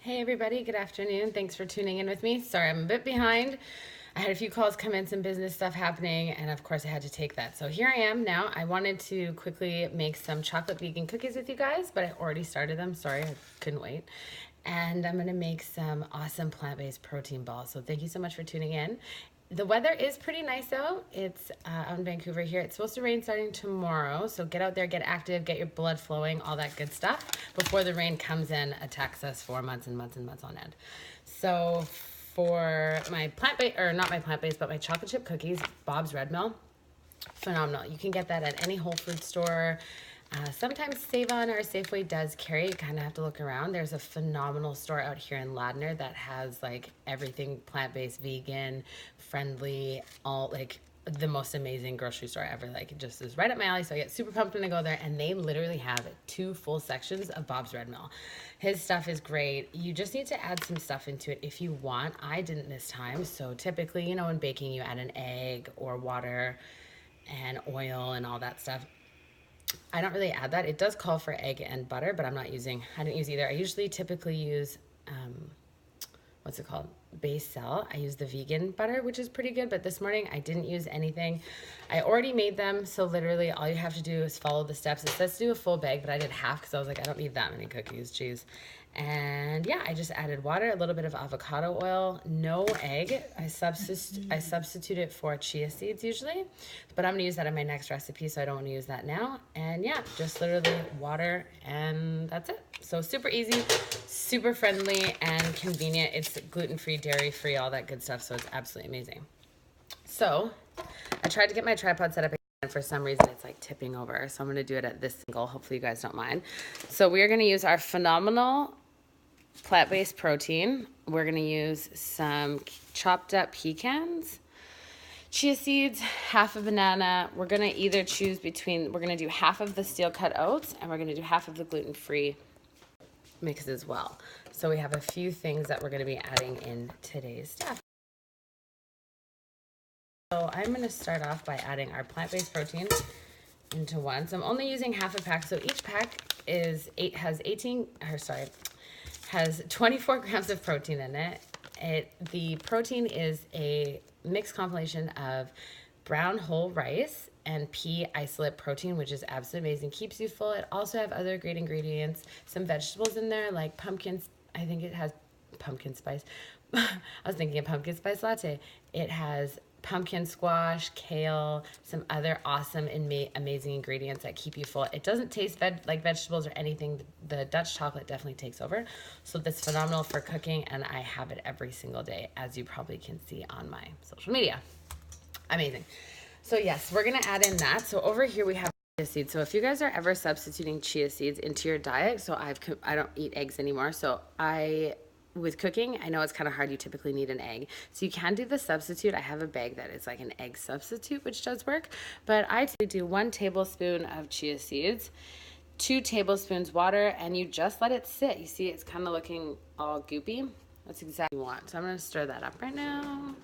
Hey everybody, good afternoon. Thanks for tuning in with me. Sorry, I'm a bit behind. I had a few calls come in, some business stuff happening, and of course I had to take that. So here I am now. I wanted to quickly make some chocolate vegan cookies with you guys, but I already started them. Sorry, I couldn't wait. And I'm gonna make some awesome plant-based protein balls. So thank you so much for tuning in. The weather is pretty nice out. It's out in Vancouver here. It's supposed to rain starting tomorrow. So get out there, get active, get your blood flowing, all that good stuff before the rain comes in, attacks us for months and months and months on end. So for my plant-based, or not my plant-based, but my chocolate chip cookies, Bob's Red Mill, phenomenal. You can get that at any Whole Foods store. Sometimes Save-On or Safeway does carry. You kind of have to look around. There's a phenomenal store out here in Ladner that has like everything plant-based, vegan, friendly, all like the most amazing grocery store ever. Like it just is right up my alley. So I get super pumped when I go there, and they literally have 2 full sections of Bob's Red Mill. His stuff is great. You just need to add some stuff into it if you want. I didn't this time. So typically, in baking, you add an egg or water and oil and all that stuff. I don't really add that. It does call for egg and butter, but I didn't use either. I usually typically use, what's it called? Base cell. I use the vegan butter, which is pretty good, but this morning I didn't use anything. I already made them, so literally all you have to do is follow the steps. It says to do a full bag, but I did half because I was like, I don't need that many cookies, geez. And yeah, I just added water, a little bit of avocado oil, no egg. I substitute it for chia seeds usually, but I'm gonna use that in my next recipe, so I don't want to use that now. And yeah, just literally water, and that's it. So super easy, super friendly, and convenient. It's gluten-free, dairy-free, all that good stuff, so it's absolutely amazing. So I tried to get my tripod set up, and for some reason it's like tipping over, so I'm gonna do it at this angle. Hopefully you guys don't mind. So we are gonna use our phenomenal plant-based protein. We're gonna use some chopped up pecans, chia seeds, half a banana. We're gonna either choose between, we're gonna do half of the steel cut oats, and we're gonna do half of the gluten-free mix as well. So we have a few things that we're gonna be adding in today's stuff. So I'm gonna start off by adding our plant-based protein into one. So I'm only using half a pack. So each pack has 24 grams of protein in it. The protein is a mixed compilation of brown whole rice and pea isolate protein, which is absolutely amazing. Keeps you full. It also have other great ingredients, some vegetables in there like pumpkins. I think it has pumpkin spice. I was thinking a pumpkin spice latte. It has pumpkin squash, kale, some other awesome and amazing ingredients that keep you full. It doesn't taste like vegetables or anything. The Dutch chocolate definitely takes over. So that's phenomenal for cooking, and I have it every single day, as you probably can see on my social media. Amazing. So yes, we're gonna add in that. So over here we have chia seeds. So if you guys are ever substituting chia seeds into your diet, so I don't eat eggs anymore. So with cooking, I know it's kind of hard. You typically need an egg. So you can do the substitute. I have a bag that is like an egg substitute, which does work. But I do 1 tablespoon of chia seeds, 2 tablespoons water, and you just let it sit. You see it's kind of looking all goopy. That's exactly what you want. So I'm going to stir that up right now.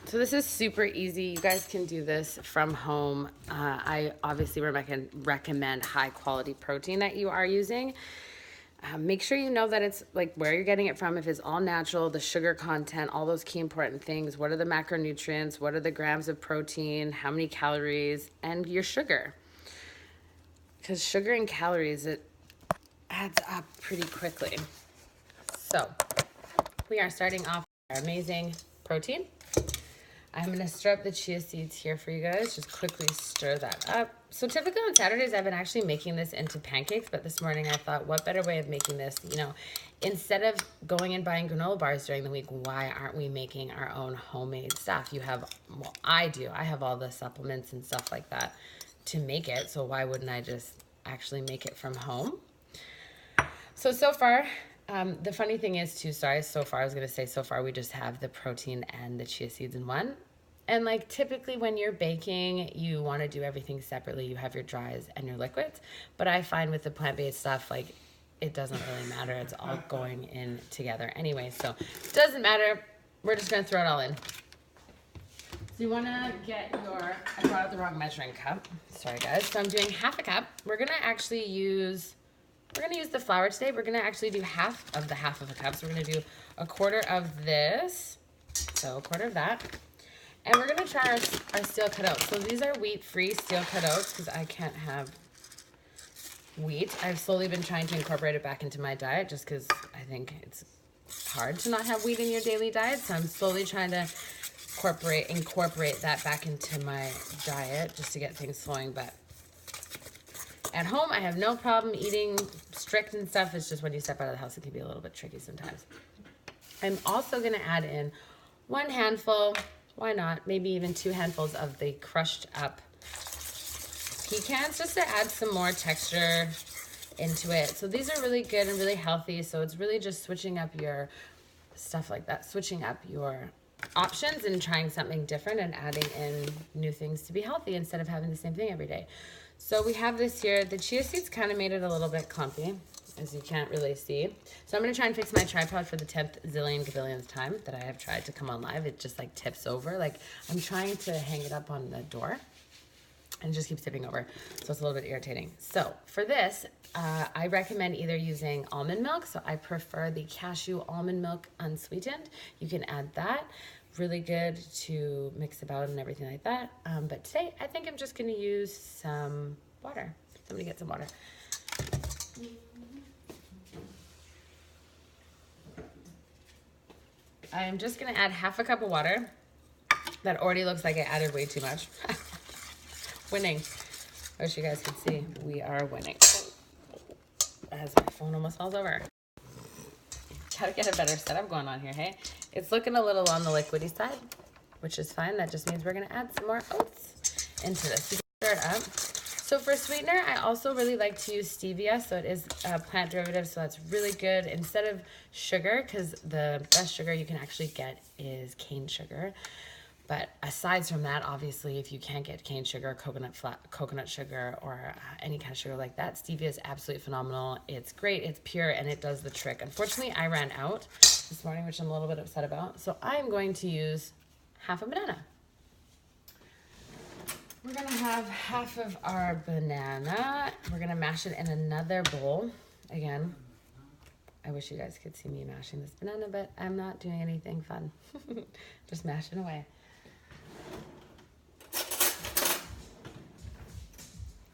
So this is super easy. You guys can do this from home. I obviously recommend high quality protein that you are using. Make sure you know that it's like where you're getting it from, if it's all natural, the sugar content, all those key important things. What are the macronutrients? What are the grams of protein? How many calories? And your sugar. Because sugar and calories, it adds up pretty quickly. So we are starting off with our amazing protein. I'm going to stir up the chia seeds here for you guys. Just quickly stir that up. So typically on Saturdays, I've been actually making this into pancakes, but this morning I thought, what better way of making this? Instead of going and buying granola bars during the week, why aren't we making our own homemade stuff? I do. I have all the supplements and stuff like that to make it, so why wouldn't I just actually make it from home? So far, the funny thing is too, so far we just have the protein and the chia seeds in one. And like typically when you're baking, you want to do everything separately. You have your dries and your liquids. But I find with the plant-based stuff, like it doesn't really matter. It's all going in together anyway. So it doesn't matter. We're just going to throw it all in. So you want to get I brought out the wrong measuring cup. Sorry guys. So I'm doing half a cup. We're going to actually use We're gonna use the flour today. We're gonna actually do half of a cup. So we're gonna do a quarter of this, so a quarter of that. And we're gonna try our steel cut oats. So these are wheat-free steel cut oats because I can't have wheat. I've slowly been trying to incorporate it back into my diet just because I think it's hard to not have wheat in your daily diet. So I'm slowly trying to incorporate that back into my diet just to get things flowing. But at home, I have no problem eating strict and stuff. It's just when you step out of the house, it can be a little bit tricky sometimes. I'm also gonna add in 1 handful, why not, maybe even 2 handfuls of the crushed up pecans just to add some more texture into it. So these are really good and really healthy. So it's really just switching up your stuff like that, switching up your options and trying something different and adding in new things to be healthy instead of having the same thing every day. So we have this here. The chia seeds kind of made it a little bit clumpy, as you can't really see. So I'm going to try and fix my tripod for the 10th zillion gabillionth time that I have tried to come on live. It just like tips over. Like I'm trying to hang it up on the door and it just keeps tipping over. So it's a little bit irritating. So for this, I recommend either using almond milk. So I prefer the cashew almond milk unsweetened. You can add that. Really good to mix about and everything like that. But today, I think I'm just going to use some water. Somebody get some water. I'm just going to add half a cup of water. That already looks like I added way too much. Winning. I wish you guys could see. We are winning. As my phone almost falls over. Gotta get a better setup going on here, hey? It's looking a little on the liquidy side, which is fine. That just means we're gonna add some more oats into this. You can stir it up. So for sweetener, I also really like to use stevia. So it is a plant derivative, so that's really good. Instead of sugar, because the best sugar you can actually get is cane sugar. But aside from that, obviously, if you can't get cane sugar, coconut sugar, or any kind of sugar like that, stevia is absolutely phenomenal. It's great, it's pure, and it does the trick. Unfortunately, I ran out this morning, which I'm a little bit upset about. So I'm going to use half a banana. We're gonna have half of our banana. We're gonna mash it in another bowl. Again, I wish you guys could see me mashing this banana, but I'm not doing anything fun. Just mashing away.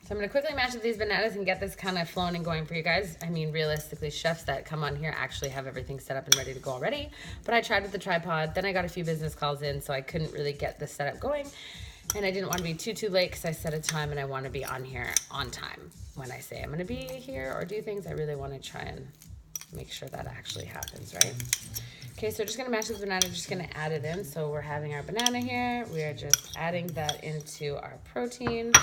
So I'm going to quickly mash up these bananas and get this kind of flowing and going for you guys. I mean, realistically, chefs that come on here actually have everything set up and ready to go already. But I tried with the tripod. Then I got a few business calls in, so I couldn't really get this setup going. And I didn't want to be too late because I set a time and I want to be on here on time. When I say I'm going to be here or do things, I really want to try and make sure that actually happens, right? Okay, so just going to mash this banana. Just going to add it in. So we're having our banana here. We are just adding that into our protein.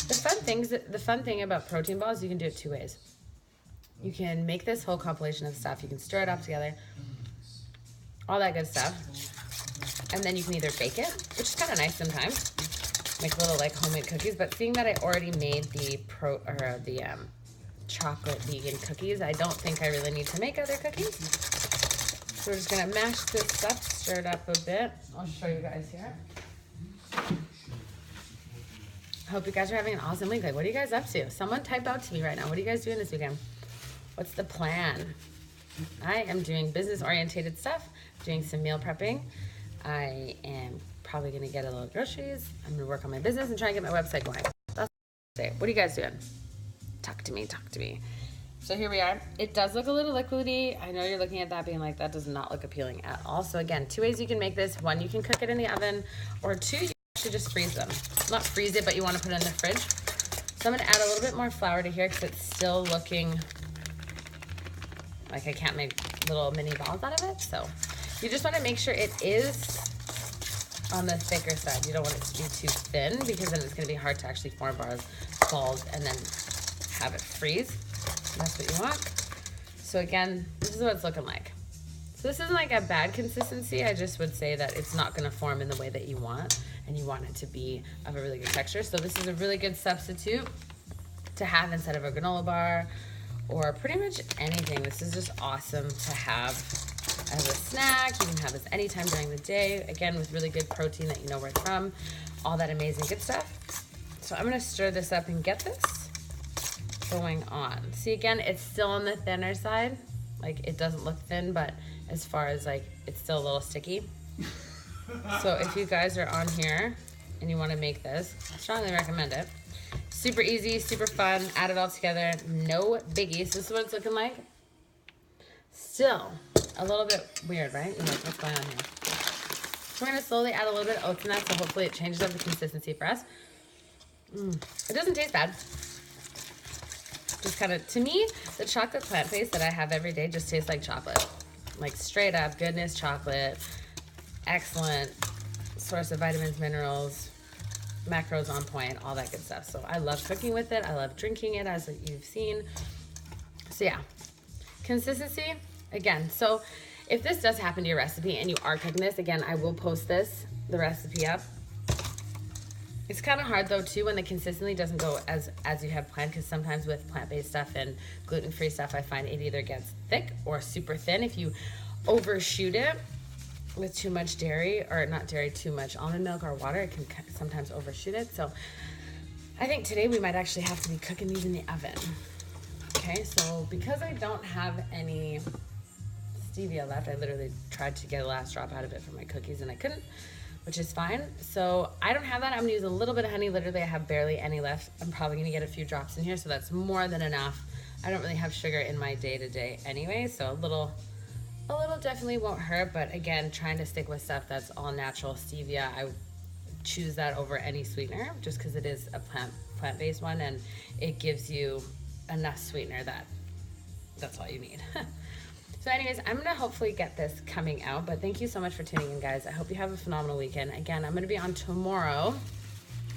The fun thing about protein balls, you can do it 2 ways. You can make this whole compilation of stuff. You can stir it up together, all that good stuff. And then you can either bake it, which is kind of nice sometimes. Make little like homemade cookies. But seeing that I already made the chocolate vegan cookies, I don't think I really need to make other cookies. So we're just gonna mash this up, stir it up a bit. I'll show you guys here. Hope you guys are having an awesome week. Like, what are you guys up to? Someone type out to me right now. What are you guys doing this weekend? What's the plan? I am doing business-oriented stuff, doing some meal prepping. I am probably going to get a little groceries. I'm going to work on my business and try and get my website going. That's it. What are you guys doing? Talk to me. Talk to me. So here we are. It does look a little liquidy. I know you're looking at that being like, that does not look appealing at all. So again, 2 ways you can make this. 1, you can cook it in the oven, or 2, you actually just freeze them. Not freeze it, but you want to put it in the fridge. So I'm going to add a little bit more flour to here because it's still looking like I can't make little mini balls out of it. So you just want to make sure it is on the thicker side. You don't want it to be too thin because then it's going to be hard to actually form balls and then have it freeze. That's what you want. So again, this is what it's looking like. So this isn't like a bad consistency. I just would say that it's not going to form in the way that you want, and you want it to be of a really good texture. So this is a really good substitute to have instead of a granola bar or pretty much anything. This is just awesome to have as a snack. You can have this anytime during the day. Again, with really good protein that you know where it's from. All that amazing good stuff. So I'm going to stir this up and get this going on. See, again, it's still on the thinner side. Like, it doesn't look thin, but as far as like, it's still a little sticky. So if you guys are on here and you want to make this, I strongly recommend it. Super easy, super fun, add it all together, no biggies. This is what it's looking like. Still a little bit weird, right? You're like, what's going on here? So we're gonna slowly add a little bit of oats in that, so hopefully it changes up the consistency for us. It doesn't taste bad. Just kind of, to me, the chocolate plant-based that I have every day just tastes like chocolate. Like straight up goodness chocolate, excellent source of vitamins, minerals, macros on point, all that good stuff. So I love cooking with it. I love drinking it, as you've seen. So yeah, consistency, again. So if this does happen to your recipe and you are cooking this, again, I will post the recipe up. It's kind of hard though too when the consistency doesn't go as you have planned, because sometimes with plant-based stuff and gluten-free stuff, I find it either gets thick or super thin. If you overshoot it with too much dairy, or not dairy, too much almond milk or water, it can sometimes overshoot it. So I think today we might actually have to be cooking these in the oven. Okay, so because I don't have any stevia left, I literally tried to get a last drop out of it for my cookies and I couldn't, which is fine. So I don't have that. I'm gonna use a little bit of honey. Literally, I have barely any left. I'm probably gonna get a few drops in here, so that's more than enough. I don't really have sugar in my day-to-day anyway, so a little definitely won't hurt, but again, trying to stick with stuff that's all natural. Stevia, I choose that over any sweetener just because it is a plant-based one, and it gives you enough sweetener that's all you need. So anyways, I'm gonna hopefully get this coming out, but thank you so much for tuning in, guys. I hope you have a phenomenal weekend. Again, I'm gonna be on tomorrow,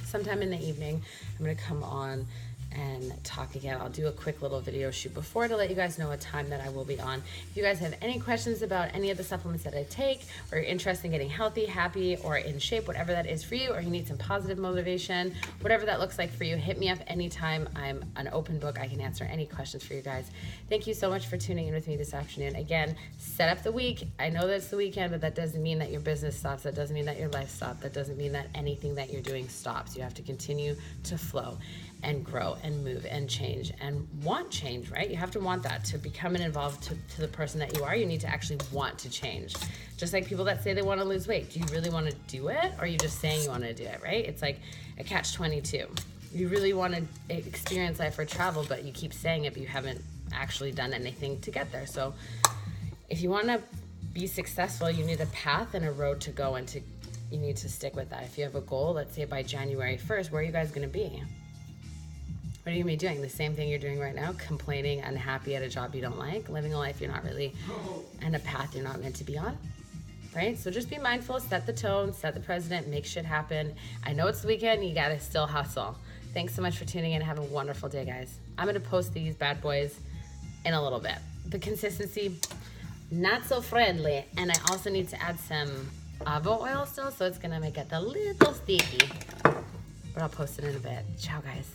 sometime in the evening. I'm gonna come on and talk again. I'll do a quick little video shoot before to let you guys know a time that I will be on. If you guys have any questions about any of the supplements that I take, or you're interested in getting healthy, happy, or in shape, whatever that is for you, or you need some positive motivation, whatever that looks like for you, hit me up anytime. I'm an open book. I can answer any questions for you guys. Thank you so much for tuning in with me this afternoon. Again, set up the week. I know that it's the weekend, but that doesn't mean that your business stops. That doesn't mean that your life stops. That doesn't mean that anything that you're doing stops. You have to continue to flow and grow and move and change and want change, right? You have to want that to become and evolve to the person that you are. You need to actually want to change. Just like people that say they want to lose weight. Do you really want to do it, or are you just saying you want to do it, right? It's like a catch-22. You really want to experience life or travel, but you keep saying it, but you haven't actually done anything to get there. So if you want to be successful, you need a path and a road to go, and you need to stick with that. If you have a goal, let's say by January 1st, where are you guys going to be? What are you going to be doing? The same thing you're doing right now, complaining, unhappy at a job you don't like, living a life you're not really, and a path you're not meant to be on, right? So just be mindful, set the tone, set the precedent, make shit happen. I know it's the weekend, you got to still hustle. Thanks so much for tuning in. Have a wonderful day, guys. I'm going to post these bad boys in a little bit. The consistency, not so friendly, and I also need to add some avocado oil still, so it's going to make it a little sticky, but I'll post it in a bit. Ciao, guys.